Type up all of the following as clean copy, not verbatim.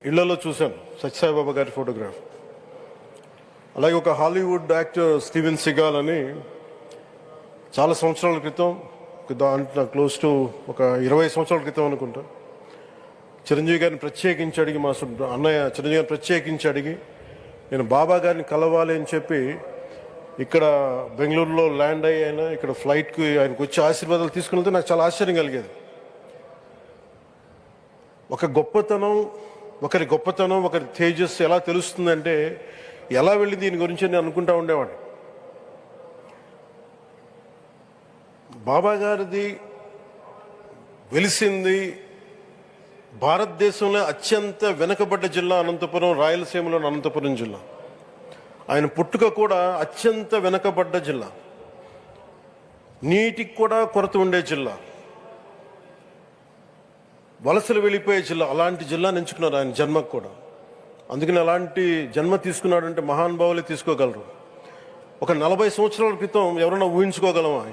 ఇళ్లలో చూశాను సత్యసాయిబాబా గారి ఫోటోగ్రాఫ్. అలాగే ఒక హాలీవుడ్ యాక్టర్ స్టీవెన్ సిగాల్ అని చాలా సంవత్సరాల క్రితం, దాంట్లో క్లోజ్ టు ఒక 20 సంవత్సరాల క్రితం అనుకుంటా, చిరంజీవి గారిని ప్రత్యేకించి అడిగి, మా అన్నయ్య చిరంజీవి గారిని ప్రత్యేకించి అడిగి నేను బాబా గారిని కలవాలి అని చెప్పి ఇక్కడ బెంగళూరులో ల్యాండ్ అయినా ఇక్కడ ఫ్లైట్కి ఆయనకు వచ్చి ఆశీర్వాదాలు తీసుకున్నది నాకు చాలా ఆశ్చర్యం కలిగేది. ఒకరి గొప్పతనం ఒకరి తేజస్సు ఎలా తెలుస్తుందంటే ఎలా వెళ్ళి దీని గురించి నేను అనుకుంటా ఉండేవాడు. బాబా గారిది వెలిసింది భారతదేశంలో అత్యంత వెనుకబడ్డ జిల్లా అనంతపురం, రాయలసీమలోని అనంతపురం జిల్లా. ఆయన పుట్టుక కూడా అత్యంత వెనుకబడ్డ జిల్లా, నీటికి కూడా కొరత ఉండే జిల్లా, వలసలు వెళ్ళిపోయే జిల్లా. అలాంటి జిల్లాని ఎంచుకున్నారు ఆయన జన్మకు కూడా. అందుకని అలాంటి జన్మ తీసుకున్నాడంటే మహానుభావులే తీసుకోగలరు. ఒక 40 సంవత్సరాల క్రితం ఎవరైనా ఊహించుకోగలమా?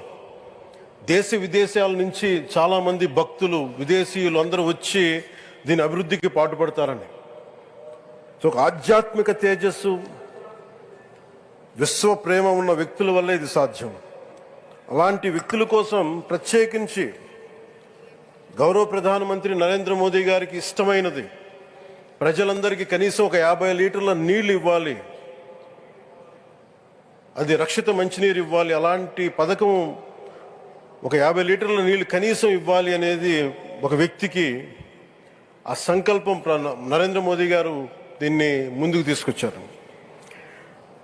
దేశ విదేశాల నుంచి చాలామంది భక్తులు, విదేశీయులు అందరూ వచ్చి దీని అభివృద్ధికి పాటుపడతారని. సో ఒక ఆధ్యాత్మిక తేజస్సు, విశ్వ ప్రేమ ఉన్న వ్యక్తుల వల్లే ఇది సాధ్యం. అలాంటి వ్యక్తుల కోసం ప్రత్యేకించి గౌరవ ప్రధానమంత్రి నరేంద్ర మోదీ గారికి ఇష్టమైనది ప్రజలందరికీ కనీసం ఒక 50 లీటర్ల నీళ్లు ఇవ్వాలి, అది రక్షిత మంచినీరు ఇవ్వాలి. అలాంటి పథకం, ఒక 50 లీటర్ల నీళ్లు కనీసం ఇవ్వాలి అనేది ఒక వ్యక్తికి ఆ సంకల్పం నరేంద్ర మోదీ గారు దీన్ని ముందుకు తీసుకొచ్చారు.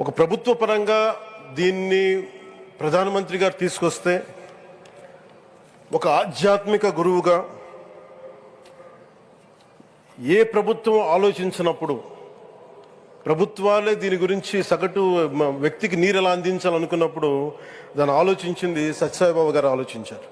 ఒక ప్రభుత్వ పరంగా దీన్ని ప్రధానమంత్రి గారు తీసుకొస్తే, ఒక ఆధ్యాత్మిక గురువుగా ఏ ప్రభుత్వం ఆలోచించినప్పుడు, ప్రభుత్వాలే దీని గురించి సగటు వ్యక్తికి నీరు ఎలా అందించాలనుకున్నప్పుడు దాన్ని ఆలోచించింది సత్యసాయిబాబా గారు ఆలోచించారు.